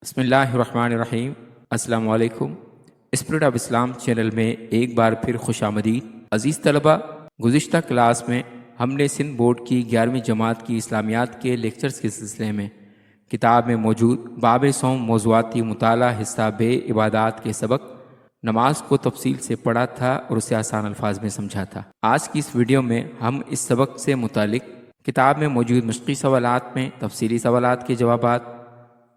بسم اللہ الرحمن الرحیم۔ السلام علیکم۔ اسپرٹ آف اسلام چینل میں ایک بار پھر خوش آمدید۔ عزیز طلبہ، گزشتہ کلاس میں ہم نے سندھ بورڈ کی 11ویں جماعت کی اسلامیات کے لیکچرز کے سلسلے میں کتاب میں موجود باب صوم موضوعاتی مطالعہ حصہ بے عبادات کے سبق نماز کو تفصیل سے پڑھا تھا اور اسے آسان الفاظ میں سمجھا تھا۔ آج کی اس ویڈیو میں ہم اس سبق سے متعلق کتاب میں موجود مشقی سوالات میں تفصیلی سوالات کے جوابات،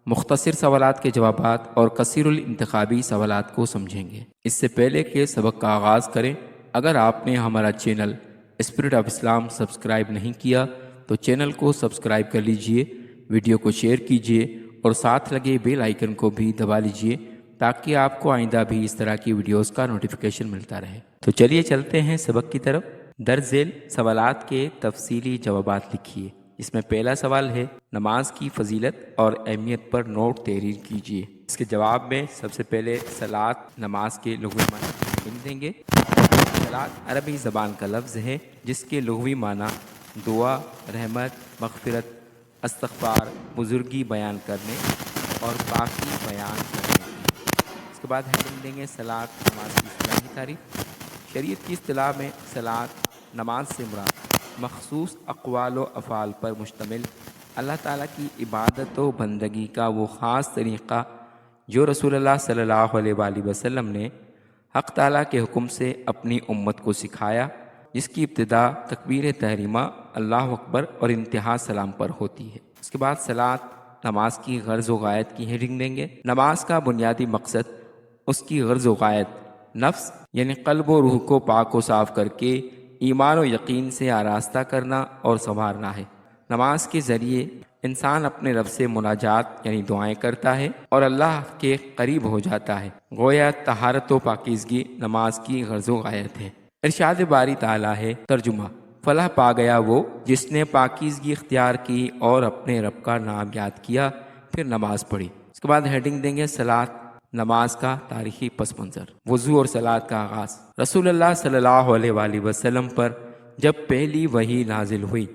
مختصر سوالات کے جوابات اور کثیر الانتخابی سوالات کو سمجھیں گے۔ اس سے پہلے کہ سبق کا آغاز کریں، اگر آپ نے ہمارا channel spirit of Islam subscribe نہیں کیا تو چینل کو سبسکرائب کر لیجئے، ویڈیو کو شیئر کیجئے اور ساتھ لگے بیل آئیکن کو بھی دبا لیجئے تاکہ آپ کو آئندہ بھی اس طرح کی ویڈیوز کا نوٹیفیکیشن ملتا رہے۔ تو چلیے چلتے ہیں سبق کی طرف۔ درج ذیل سوالات کے تفصیلی جوابات لکھیے۔ اس میں پہلا سوال ہے، نماز کی فضیلت اور اہمیت پر نوٹ تحریر کیجیے۔ اس کے جواب میں سب سے پہلے صلاۃ نماز کے لغوی معنی دیں گے۔ صلاۃ عربی زبان کا لفظ ہے جس کے لغوی معنی دعا، رحمت، مغفرت، استغفار، بزرگی بیان کرنے اور پاکی بیان کرنے۔ اس کے بعد ہیڈنگ دیں گے صلاۃ نماز کی اصطلاحی تعریف۔ شریعت کی اصطلاح میں صلاۃ نماز سے مراد مخصوص اقوال و افعال پر مشتمل اللہ تعالیٰ کی عبادت و بندگی کا وہ خاص طریقہ جو رسول اللہ صلی اللہ علیہ وآلہ وسلم نے حق تعالیٰ کے حکم سے اپنی امت کو سکھایا، جس کی ابتدا تکبیر تحریمہ اللہ اکبر اور انتہا سلام پر ہوتی ہے۔ اس کے بعد صلاۃ نماز کی غرض و غایت کی ہیڈنگ دیں گے۔ نماز کا بنیادی مقصد اس کی غرض و غایت نفس یعنی قلب و روح کو پاک و صاف کر کے ایمان و یقین سے آراستہ کرنا اور سنوارنا ہے۔ نماز کے ذریعے انسان اپنے رب سے مناجات یعنی دعائیں کرتا ہے اور اللہ کے قریب ہو جاتا ہے۔ گویا طہارت و پاکیزگی نماز کی غرض و غایت ہے۔ ارشاد باری تعالیٰ ہے، ترجمہ: فلاح پا گیا وہ جس نے پاکیزگی اختیار کی اور اپنے رب کا نام یاد کیا پھر نماز پڑھی۔ اس کے بعد ہیڈنگ دیں گے صلاۃ نماز کا تاریخی پس منظر۔ وضو اور صلاۃ کا آغاز۔ رسول اللہ صلی اللہ علیہ وآلہ وسلم پر جب پہلی وحی نازل ہوئی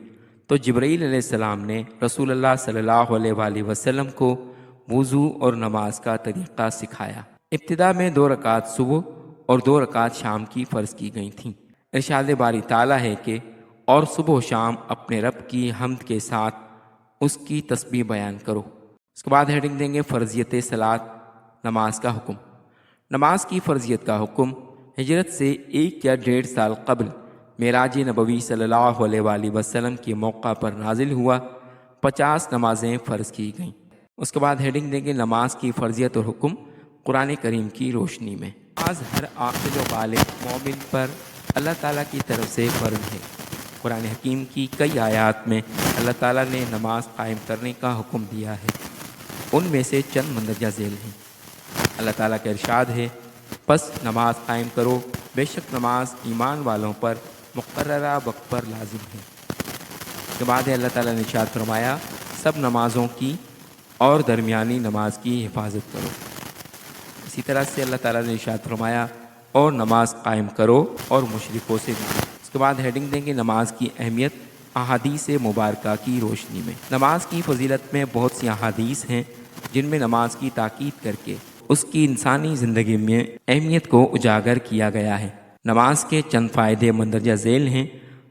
تو جبرائیل علیہ السلام نے رسول اللہ صلی اللہ علیہ وآلہ وسلم کو وضو اور نماز کا طریقہ سکھایا۔ ابتدا میں 2 رکعت صبح اور 2 رکعت شام کی فرض کی گئی تھیں۔ ارشاد باری تعالیٰ ہے کہ اور صبح و شام اپنے رب کی حمد کے ساتھ اس کی تسبیح بیان کرو۔ اس کے بعد ہیڈنگ دیں گے فرضیت صلاۃ نماز کا حکم۔ نماز کی فرضیت کا حکم ہجرت سے 1 یا 1.5 سال قبل معراج نبوی صلی اللہ علیہ وآلہ وسلم کے موقع پر نازل ہوا۔ 50 نمازیں فرض کی گئیں۔ اس کے بعد ہیڈنگ دیں گے نماز کی فرضیت اور حکم قرآن کریم کی روشنی میں۔ نماز ہر عاقل و بالغ مومن پر اللہ تعالیٰ کی طرف سے فرض ہے۔ قرآن حکیم کی کئی آیات میں اللہ تعالیٰ نے نماز قائم کرنے کا حکم دیا ہے۔ ان میں سے چند مندرجہ ذیل ہیں۔ اللہ تعالیٰ کا ارشاد ہے، پس نماز قائم کرو، بے شک نماز ایمان والوں پر مقررہ وقت پر لازم ہے۔ اس کے بعد اللہ تعالیٰ نے ارشاد فرمایا، سب نمازوں کی اور درمیانی نماز کی حفاظت کرو۔ اسی طرح سے اللہ تعالیٰ نے ارشاد فرمایا، اور نماز قائم کرو اور مشرکوں سے نہ۔ اس کے بعد ہیڈنگ دیں گے نماز کی اہمیت احادیث مبارکہ کی روشنی میں۔ نماز کی فضیلت میں بہت سی احادیث ہیں جن میں نماز کی تاکید کر کے اس کی انسانی زندگی میں اہمیت کو اجاگر کیا گیا ہے۔ نماز کے چند فائدے مندرجہ ذیل ہیں۔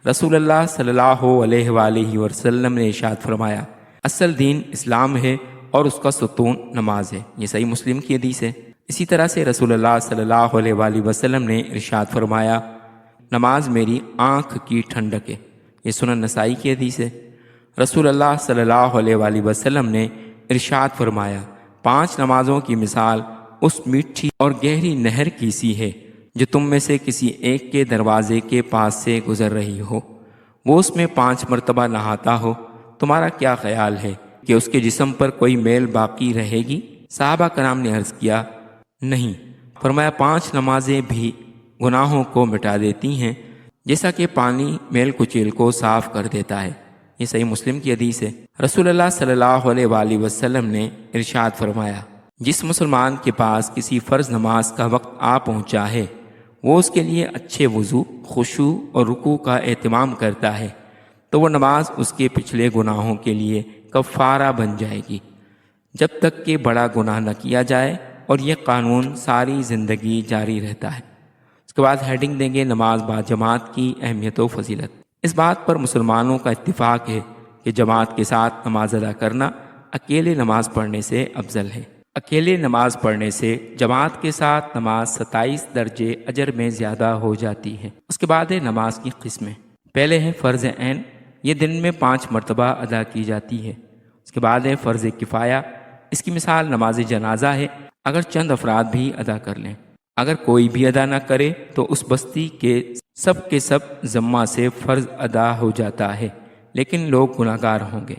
رسول اللہ صلی اللہ علیہ وآلہ وسلم نے ارشاد فرمایا، اصل دین اسلام ہے اور اس کا ستون نماز ہے۔ یہ صحیح مسلم کی حدیث ہے۔ اسی طرح سے رسول اللہ صلی اللہ علیہ وآلہ وسلم نے ارشاد فرمایا، نماز میری آنکھ کی ٹھنڈک ہے۔ یہ سنن نسائی کی حدیث ہے۔ رسول اللہ صلی اللہ علیہ وآلہ وسلم نے ارشاد فرمایا، 5 نمازوں کی مثال اس میٹھی اور گہری نہر کی سی ہے جو تم میں سے کسی ایک کے دروازے کے پاس سے گزر رہی ہو، وہ اس میں 5 مرتبہ نہاتا ہو، تمہارا کیا خیال ہے کہ اس کے جسم پر کوئی میل باقی رہے گی؟ صحابہ کرام نے عرض کیا، نہیں۔ فرمایا، 5 نمازیں بھی گناہوں کو مٹا دیتی ہیں جیسا کہ پانی میل کچیل کو صاف کر دیتا ہے۔ یہ صحیح مسلم کی حدیث ہے۔ رسول اللہ صلی اللہ علیہ وآلہ وسلم نے ارشاد فرمایا، جس مسلمان کے پاس کسی فرض نماز کا وقت آ پہنچا ہے وہ اس کے لیے اچھے وضو، خشوع اور رکوع کا اہتمام کرتا ہے تو وہ نماز اس کے پچھلے گناہوں کے لیے کفارہ بن جائے گی۔ جب تک کہ بڑا گناہ نہ کیا جائے، اور یہ قانون ساری زندگی جاری رہتا ہے۔ اس کے بعد ہیڈنگ دیں گے نماز با جماعت کی اہمیت و فضیلت۔ اس بات پر مسلمانوں کا اتفاق ہے کہ جماعت کے ساتھ نماز ادا کرنا اکیلے نماز پڑھنے سے افضل ہے۔ اکیلے نماز پڑھنے سے جماعت کے ساتھ نماز 27 درجے اجر میں زیادہ ہو جاتی ہے۔ اس کے بعد ہے نماز کی قسمیں۔ پہلے ہے فرض عین، یہ دن میں 5 مرتبہ ادا کی جاتی ہے۔ اس کے بعد ہے فرض کفایہ، اس کی مثال نماز جنازہ ہے، اگر چند افراد بھی ادا کر لیں۔ اگر کوئی بھی ادا نہ کرے تو اس بستی کے سب ذمہ سے فرض ادا ہو جاتا ہے، لیکن لوگ گناہ گار ہوں گے۔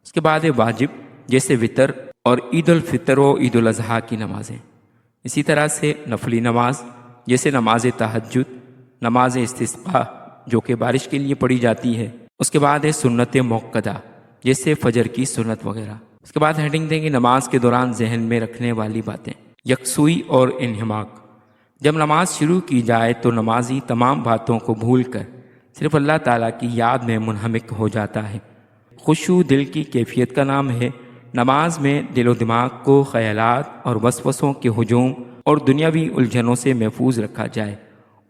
اس کے بعد ہے واجب، جیسے وطر اور عید الفطر و عید الاضحیٰ کی نمازیں۔ اسی طرح سے نفلی نماز، جیسے نماز تہجد، نماز استسقاء جو کہ بارش کے لیے پڑھی جاتی ہے۔ اس کے بعد ہے سنت موقدہ، جیسے فجر کی سنت وغیرہ۔ اس کے بعد ہیڈنگ دیں گے نماز کے دوران ذہن میں رکھنے والی باتیں۔ یکسوئی اور انہماک، جب نماز شروع کی جائے تو نمازی تمام باتوں کو بھول کر صرف اللہ تعالیٰ کی یاد میں منہمک ہو جاتا ہے۔ خشوع دل کی کیفیت کا نام ہے۔ نماز میں دل و دماغ کو خیالات اور وسوسوں کے ہجوم اور دنیاوی الجھنوں سے محفوظ رکھا جائے،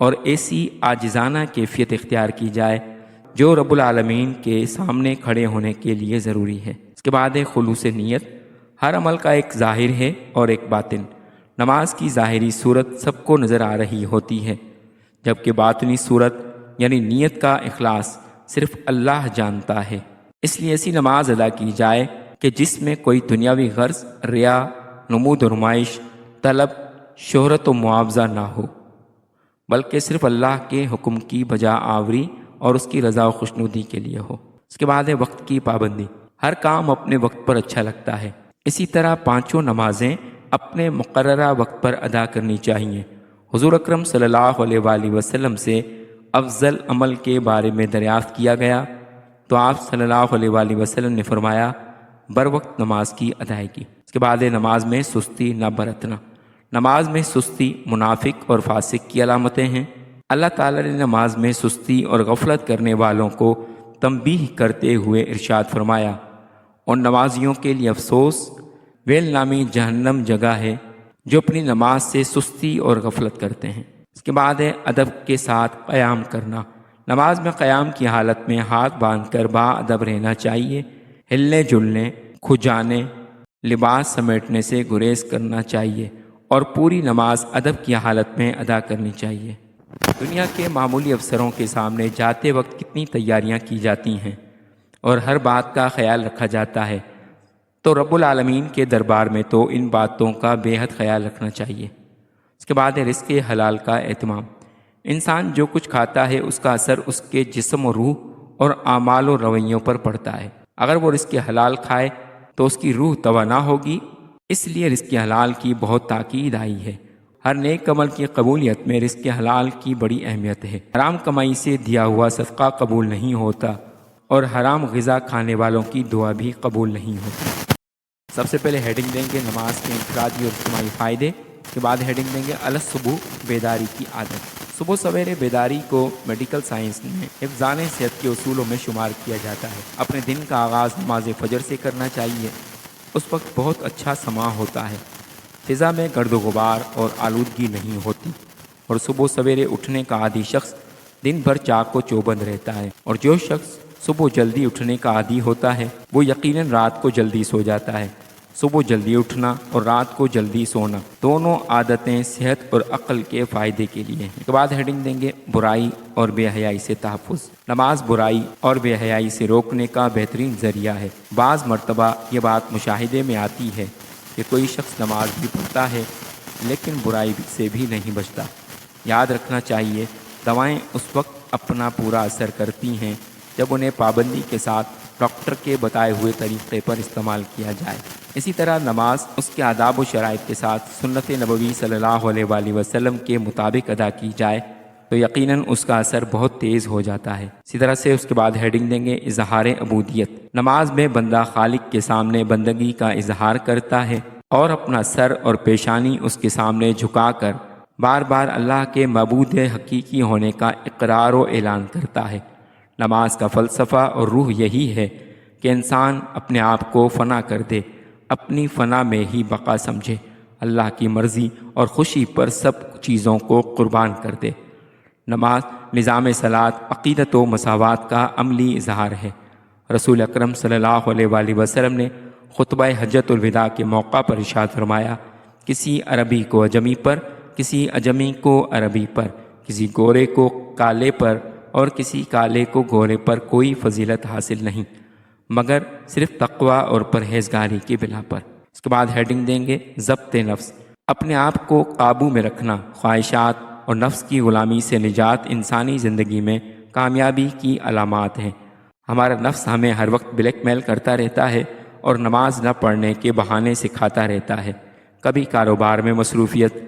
اور ایسی عاجزانہ کیفیت اختیار کی جائے جو رب العالمین کے سامنے کھڑے ہونے کے لیے ضروری ہے۔ اس کے بعد ہے خلوص نیت۔ ہر عمل کا ایک ظاہر ہے اور ایک باطن۔ نماز کی ظاہری صورت سب کو نظر آ رہی ہوتی ہے، جبکہ باطنی صورت یعنی نیت کا اخلاص صرف اللہ جانتا ہے۔ اس لیے ایسی نماز ادا کی جائے کہ جس میں کوئی دنیاوی غرض، ریا، نمود و نمائش، طلب، شہرت و معاوضہ نہ ہو، بلکہ صرف اللہ کے حکم کی بجا آوری اور اس کی رضا و خوشنودی کے لیے ہو۔ اس کے بعد ہے وقت کی پابندی۔ ہر کام اپنے وقت پر اچھا لگتا ہے، اسی طرح 5 نمازیں اپنے مقررہ وقت پر ادا کرنی چاہیے۔ حضور اکرم صلی اللہ علیہ وآلہ وسلم سے افضل عمل کے بارے میں دریافت کیا گیا تو آپ صلی اللہ علیہ وآلہ وسلم نے فرمایا بر وقت نماز کی ادائیگی۔ اس کے بعد نماز میں سستی نہ برتنا۔ نماز میں سستی منافق اور فاسق کی علامتیں ہیں۔ اللہ تعالیٰ نے نماز میں سستی اور غفلت کرنے والوں کو تنبیہ کرتے ہوئے ارشاد فرمایا، اور نمازیوں کے لیے افسوس، ویل نامی جہنم جگہ ہے جو اپنی نماز سے سستی اور غفلت کرتے ہیں۔ اس کے بعد ہے ادب کے ساتھ قیام کرنا۔ نماز میں قیام کی حالت میں ہاتھ باندھ کر با ادب رہنا چاہیے۔ ہلنے جلنے، کھجانے، لباس سمیٹنے سے گریز کرنا چاہیے، اور پوری نماز ادب کی حالت میں ادا کرنی چاہیے۔ دنیا کے معمولی افسروں کے سامنے جاتے وقت کتنی تیاریاں کی جاتی ہیں اور ہر بات کا خیال رکھا جاتا ہے، تو رب العالمین کے دربار میں تو ان باتوں کا بے حد خیال رکھنا چاہیے۔ اس کے بعد ہے رزق حلال کا اہتمام۔ انسان جو کچھ کھاتا ہے اس کا اثر اس کے جسم و روح اور اعمال و رویوں پر پڑتا ہے۔ اگر وہ رزق حلال کھائے تو اس کی روح توانا ہوگی، اس لیے رزق حلال کی بہت تاکید آئی ہے۔ ہر نیک عمل کی قبولیت میں رزق حلال کی بڑی اہمیت ہے۔ حرام کمائی سے دیا ہوا صدقہ قبول نہیں ہوتا، اور حرام غذا کھانے والوں کی دعا بھی قبول نہیں ہوتی۔ سب سے پہلے ہیڈنگ دیں گے نماز کے انفرادی اور اجتماعی فائدے۔ اس کے بعد ہیڈنگ دیں گے الصبح بیداری کی عادت۔ صبح سویرے بیداری کو میڈیکل سائنس میں حفظان صحت کے اصولوں میں شمار کیا جاتا ہے۔ اپنے دن کا آغاز نماز فجر سے کرنا چاہیے۔ اس وقت بہت اچھا سماں ہوتا ہے، فضا میں گرد و غبار اور آلودگی نہیں ہوتی، اور صبح سویرے اٹھنے کا عادی شخص دن بھر چاق و چوبند رہتا ہے، اور جو شخص صبح جلدی اٹھنے کا عادی ہوتا ہے وہ یقیناً رات کو جلدی سو جاتا ہے۔ صبح جلدی اٹھنا اور رات کو جلدی سونا دونوں عادتیں صحت اور عقل کے فائدے کے لیے ہیں۔ اس کے بعد ہیڈنگ دیں گے برائی اور بے حیائی سے تحفظ۔ نماز برائی اور بے حیائی سے روکنے کا بہترین ذریعہ ہے۔ بعض مرتبہ یہ بات مشاہدے میں آتی ہے کہ کوئی شخص نماز بھی پڑھتا ہے لیکن برائی سے بھی نہیں بچتا۔ یاد رکھنا چاہیے دوائیں اس وقت اپنا پورا اثر کرتی ہیں جب انہیں پابندی کے ساتھ ڈاکٹر کے بتائے ہوئے طریقے پر استعمال کیا جائے۔ اسی طرح نماز اس کے آداب و شرائط کے ساتھ سنت نبوی صلی اللہ علیہ وآلہ وسلم کے مطابق ادا کی جائے تو یقیناً اس کا اثر بہت تیز ہو جاتا ہے۔ اسی طرح سے اس کے بعد ہیڈنگ دیں گے اظہار عبودیت۔ نماز میں بندہ خالق کے سامنے بندگی کا اظہار کرتا ہے اور اپنا سر اور پیشانی اس کے سامنے جھکا کر بار بار اللہ کے معبود حقیقی ہونے کا اقرار و اعلان کرتا ہے۔ نماز کا فلسفہ اور روح یہی ہے کہ انسان اپنے آپ کو فنا کر دے اپنی فنا میں ہی بقا سمجھے، اللہ کی مرضی اور خوشی پر سب چیزوں کو قربان کر دے۔ نماز نظام صلاۃ عقیدت و مساوات کا عملی اظہار ہے۔ رسول اکرم صلی اللہ علیہ وآلہ وسلم نے خطبہ حجۃ الوداع کے موقع پر ارشاد فرمایا، کسی عربی کو اجمی پر، کسی اجمی کو عربی پر، کسی گورے کو کالے پر اور کسی کالے کو گورے پر کوئی فضیلت حاصل نہیں مگر صرف تقوی اور پرہیزگاری کی بنا پر۔ اس کے بعد ہیڈنگ دیں گے ضبط نفس۔ اپنے آپ کو قابو میں رکھنا، خواہشات اور نفس کی غلامی سے نجات انسانی زندگی میں کامیابی کی علامات ہیں۔ ہمارا نفس ہمیں ہر وقت بلیک میل کرتا رہتا ہے اور نماز نہ پڑھنے کے بہانے سکھاتا رہتا ہے۔ کبھی کاروبار میں مصروفیت،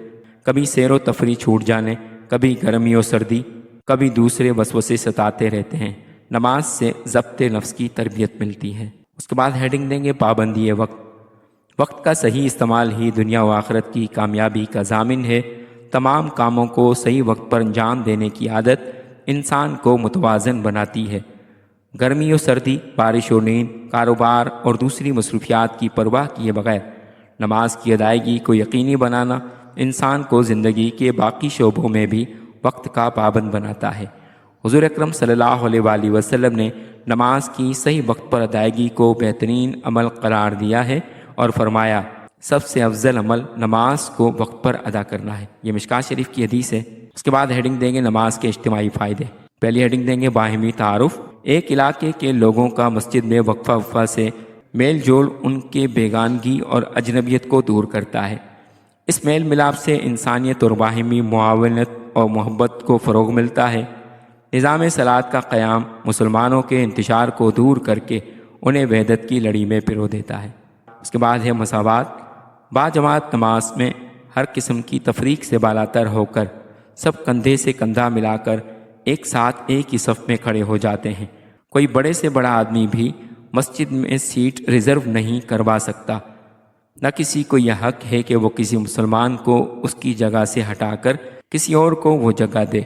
کبھی سیر و تفریح چھوٹ جانے، کبھی گرمی و سردی، کبھی دوسرے وسوسے ستاتے رہتے ہیں۔ نماز سے ضبط نفس کی تربیت ملتی ہے۔ اس کے بعد ہیڈنگ دیں گے پابندی وقت۔ وقت کا صحیح استعمال ہی دنیا و آخرت کی کامیابی کا ضامن ہے۔ تمام کاموں کو صحیح وقت پر انجام دینے کی عادت انسان کو متوازن بناتی ہے۔ گرمی و سردی، بارش و نیند، کاروبار اور دوسری مصروفیات کی پرواہ کیے بغیر نماز کی ادائیگی کو یقینی بنانا انسان کو زندگی کے باقی شعبوں میں بھی وقت کا پابند بناتا ہے۔ حضور اکرم صلی اللہ علیہ وآلہ وسلم نے نماز کی صحیح وقت پر ادائیگی کو بہترین عمل قرار دیا ہے اور فرمایا، سب سے افضل عمل نماز کو وقت پر ادا کرنا ہے۔ یہ مشکوٰۃ شریف کی حدیث ہے۔ اس کے بعد ہیڈنگ دیں گے نماز کے اجتماعی فائدے۔ پہلی ہیڈنگ دیں گے باہمی تعارف۔ ایک علاقے کے لوگوں کا مسجد میں وقفہ سے میل جول ان کے بیگانگی اور اجنبیت کو دور کرتا ہے۔ اس میل ملاپ سے انسانیت اور باہمی معاونت اور محبت کو فروغ ملتا ہے۔ نظام صلاۃ کا قیام مسلمانوں کے انتشار کو دور کر کے انہیں وحدت کی لڑی میں پرو دیتا ہے۔ اس کے بعد ہے مساوات۔ باجماعت نماز میں ہر قسم کی تفریق سے بالاتر ہو کر سب کندھے سے کندھا ملا کر ایک ساتھ ایک ہی صف میں کھڑے ہو جاتے ہیں۔ کوئی بڑے سے بڑا آدمی بھی مسجد میں سیٹ ریزرو نہیں کروا سکتا۔ نہ کسی کو یہ حق ہے کہ وہ کسی مسلمان کو اس کی جگہ سے ہٹا کر کسی اور کو وہ جگہ دے۔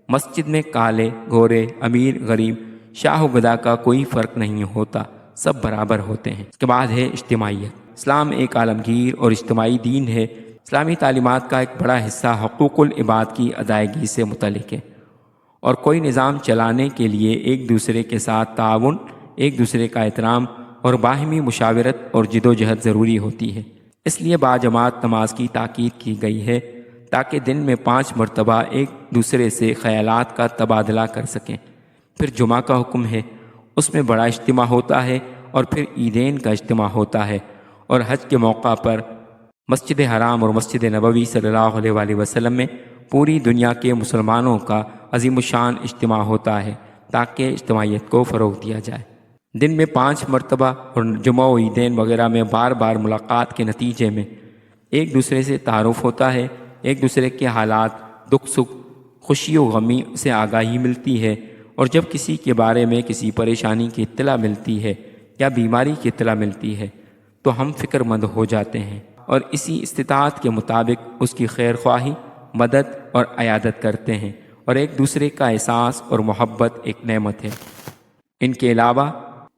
مسجد میں کالے، گورے، امیر، غریب، شاہ و گدا کا کوئی فرق نہیں ہوتا، سب برابر ہوتے ہیں۔ اس کے بعد ہے اجتماعیت۔ اسلام ایک عالمگیر اور اجتماعی دین ہے۔ اسلامی تعلیمات کا ایک بڑا حصہ حقوق العباد کی ادائیگی سے متعلق ہے، اور کوئی نظام چلانے کے لیے ایک دوسرے کے ساتھ تعاون، ایک دوسرے کا احترام اور باہمی مشاورت اور جدوجہد ضروری ہوتی ہے۔ اس لیے باجماعت نماز کی تاکید کی گئی ہے تاکہ دن میں 5 مرتبہ ایک دوسرے سے خیالات کا تبادلہ کر سکیں۔ پھر جمعہ کا حکم ہے، اس میں بڑا اجتماع ہوتا ہے، اور پھر عیدین کا اجتماع ہوتا ہے، اور حج کے موقع پر مسجد حرام اور مسجد نبوی صلی اللہ علیہ وآلہ وسلم میں پوری دنیا کے مسلمانوں کا عظیم الشان اجتماع ہوتا ہے تاکہ اجتماعیت کو فروغ دیا جائے۔ دن میں 5 مرتبہ اور جمعہ و عیدین وغیرہ میں بار بار ملاقات کے نتیجے میں ایک دوسرے سے تعارف ہوتا ہے، ایک دوسرے کے حالات، دکھ سکھ، خوشی و غمی سے آگاہی ملتی ہے، اور جب کسی کے بارے میں کسی پریشانی کی اطلاع ملتی ہے یا بیماری کی اطلاع ملتی ہے تو ہم فکر مند ہو جاتے ہیں اور اسی استطاعت کے مطابق اس کی خیر خواہی، مدد اور عیادت کرتے ہیں، اور ایک دوسرے کا احساس اور محبت ایک نعمت ہے۔ ان کے علاوہ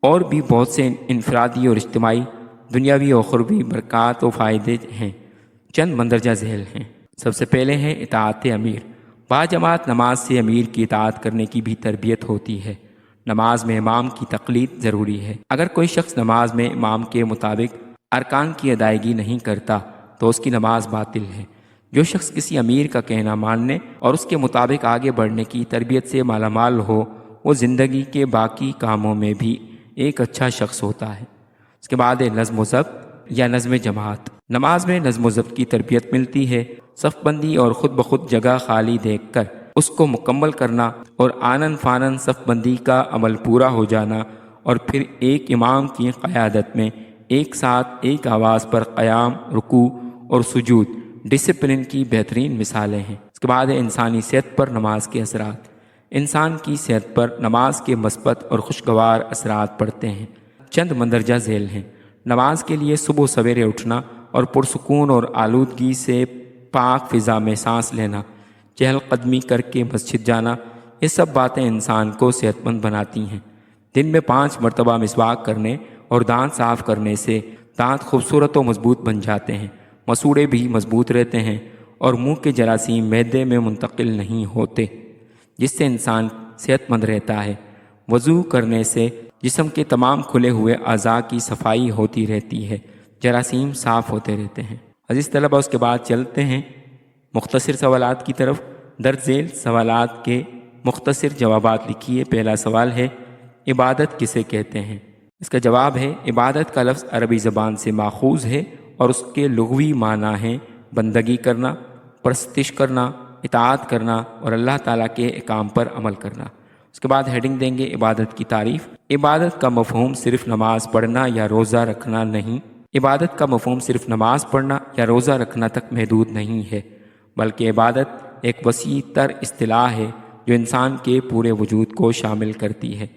اور بھی بہت سے انفرادی اور اجتماعی، دنیاوی و اخروی برکات و فائدے ہیں، چند مندرجہ ذیل ہیں۔ سب سے پہلے ہیں اطاعت امیر۔ باجماعت نماز سے امیر کی اطاعت کرنے کی بھی تربیت ہوتی ہے۔ نماز میں امام کی تقلید ضروری ہے۔ اگر کوئی شخص نماز میں امام کے مطابق ارکان کی ادائیگی نہیں کرتا تو اس کی نماز باطل ہے۔ جو شخص کسی امیر کا کہنا ماننے اور اس کے مطابق آگے بڑھنے کی تربیت سے مالا مال ہو، وہ زندگی کے باقی کاموں میں بھی ایک اچھا شخص ہوتا ہے۔ اس کے بعد ہے نظم و ضبط یا نظم جماعت۔ نماز میں نظم و ضبط کی تربیت ملتی ہے۔ صف بندی اور خود بخود جگہ خالی دیکھ کر اس کو مکمل کرنا اور آنن فانن صف بندی کا عمل پورا ہو جانا، اور پھر ایک امام کی قیادت میں ایک ساتھ ایک آواز پر قیام، رکوع اور سجود ڈسپلن کی بہترین مثالیں ہیں۔ اس کے بعد ہے انسانی صحت پر نماز کے اثرات۔ انسان کی صحت پر نماز کے مثبت اور خوشگوار اثرات پڑتے ہیں۔ چند مندرجہ ذیل ہیں۔ نماز کے لیے صبح سویرے اٹھنا اور پرسکون اور آلودگی سے پاک فضا میں سانس لینا، چہل قدمی کر کے مسجد جانا، یہ سب باتیں انسان کو صحت مند بناتی ہیں۔ دن میں 5 مرتبہ مسواک کرنے اور دانت صاف کرنے سے دانت خوبصورت و مضبوط بن جاتے ہیں، مسوڑے بھی مضبوط رہتے ہیں اور منہ کے جراثیم معدے میں منتقل نہیں ہوتے، جس سے انسان صحت مند رہتا ہے۔ وضو کرنے سے جسم کے تمام کھلے ہوئے اعضاء کی صفائی ہوتی رہتی ہے، جراثیم صاف ہوتے رہتے ہیں۔ عزیز طلبہ، اس کے بعد چلتے ہیں مختصر سوالات کی طرف۔ درج ذیل سوالات کے مختصر جوابات لکھیے۔ پہلا سوال ہے، عبادت کسے کہتے ہیں؟ اس کا جواب ہے، عبادت کا لفظ عربی زبان سے ماخوذ ہے اور اس کے لغوی معنی ہیں بندگی کرنا، پرستش کرنا، اطاعت کرنا اور اللہ تعالیٰ کے احکام پر عمل کرنا۔ اس کے بعد ہیڈنگ دیں گے عبادت کی تعریف۔ عبادت کا مفہوم صرف نماز پڑھنا یا روزہ رکھنا نہیں، عبادت کا مفہوم صرف نماز پڑھنا یا روزہ رکھنا تک محدود نہیں ہے، بلکہ عبادت ایک وسیع تر اصطلاح ہے جو انسان کے پورے وجود کو شامل کرتی ہے۔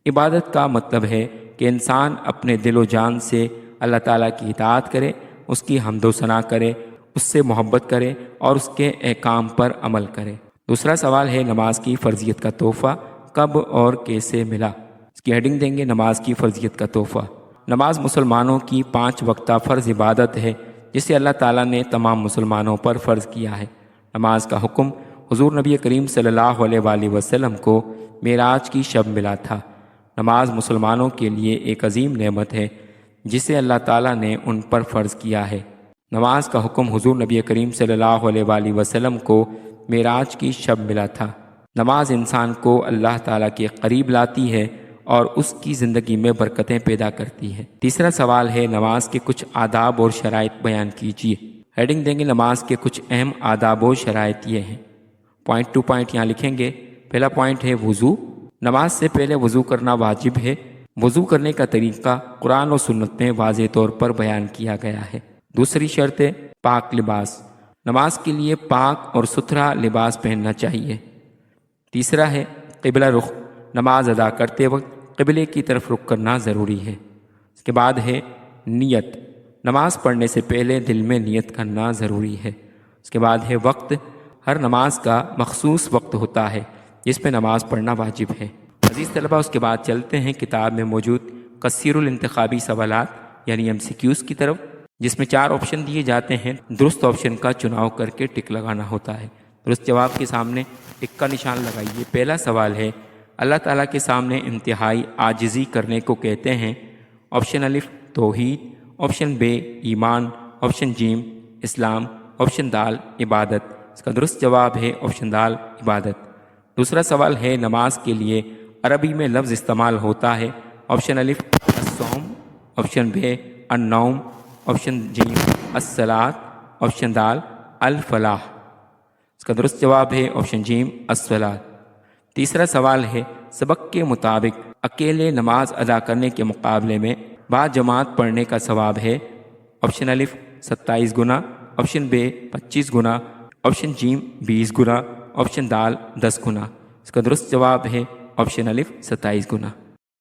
عبادت کا مطلب ہے کہ انسان اپنے دل و جان سے اللہ تعالیٰ کی اطاعت کرے، اس کی حمد و ثنا کرے، اس سے محبت کرے اور اس کے احکام پر عمل کرے۔ دوسرا سوال ہے، نماز کی فرضیت کا تحفہ کب اور کیسے ملا؟ اس کی ہیڈنگ دیں گے نماز کی فرضیت کا تحفہ۔ نماز مسلمانوں کی 5 وقتہ فرض عبادت ہے جسے اللہ تعالیٰ نے تمام مسلمانوں پر فرض کیا ہے۔ نماز کا حکم حضور نبی کریم صلی اللہ علیہ وآلہ وسلم کو معراج کی شب ملا تھا۔ نماز مسلمانوں کے لیے ایک عظیم نعمت ہے جسے اللہ تعالیٰ نے ان پر فرض کیا ہے۔ نماز کا حکم حضور نبی کریم صلی اللہ علیہ وآلہ وسلم کو معراج کی شب ملا تھا۔ نماز انسان کو اللہ تعالیٰ کے قریب لاتی ہے اور اس کی زندگی میں برکتیں پیدا کرتی ہے۔ تیسرا سوال ہے، نماز کے کچھ آداب اور شرائط بیان کیجیے۔ ہیڈنگ دیں گے نماز کے کچھ اہم آداب و شرائط یہ ہیں۔ پوائنٹ ٹو پوائنٹ یہاں لکھیں گے۔ پہلا پوائنٹ ہے وضو۔ نماز سے پہلے وضو کرنا واجب ہے۔ وضو کرنے کا طریقہ قرآن و سنت میں واضح طور پر بیان کیا گیا ہے۔ دوسری شرط ہے پاک لباس۔ نماز کے لیے پاک اور ستھرا لباس پہننا چاہیے۔ تیسرا ہے قبلہ رخ۔ نماز ادا کرتے وقت قبلے کی طرف رخ کرنا ضروری ہے۔ اس کے بعد ہے نیت۔ نماز پڑھنے سے پہلے دل میں نیت کرنا ضروری ہے۔ اس کے بعد ہے وقت۔ ہر نماز کا مخصوص وقت ہوتا ہے جس میں نماز پڑھنا واجب ہے۔ عزیز طلبہ، اس کے بعد چلتے ہیں کتاب میں موجود کثیر الانتخابی سوالات یعنی MCQs کی طرف، جس میں 4 آپشن دیے جاتے ہیں۔ درست آپشن کا چناؤ کر کے ٹک لگانا ہوتا ہے۔ درست جواب کے سامنے ٹک کا نشان لگائیے۔ پہلا سوال ہے، اللہ تعالیٰ کے سامنے انتہائی عاجزی کرنے کو کہتے ہیں؟ آپشن الف توحید، آپشن ب ایمان، آپشن جیم اسلام، آپشن دال عبادت۔ اس کا درست جواب ہے آپشن دال عبادت۔ دوسرا سوال ہے، نماز کے لیے عربی میں لفظ استعمال ہوتا ہے؟ آپشن الف الصوم، آپشن ب النوم، آپشن جیم الصلاۃ، آپشن دال الفلاح۔ اس کا درست جواب ہے آپشن جیم الصلاۃ۔ تیسرا سوال ہے، سبق کے مطابق اکیلے نماز ادا کرنے کے مقابلے میں با جماعت پڑھنے کا ثواب ہے؟ آپشن الف 27 گنا، آپشن ب 25 گنا، آپشن جیم 20 گنا، آپشن دال 10 گنا۔ اس کا درست جواب ہے آپشن الف 27 گنا۔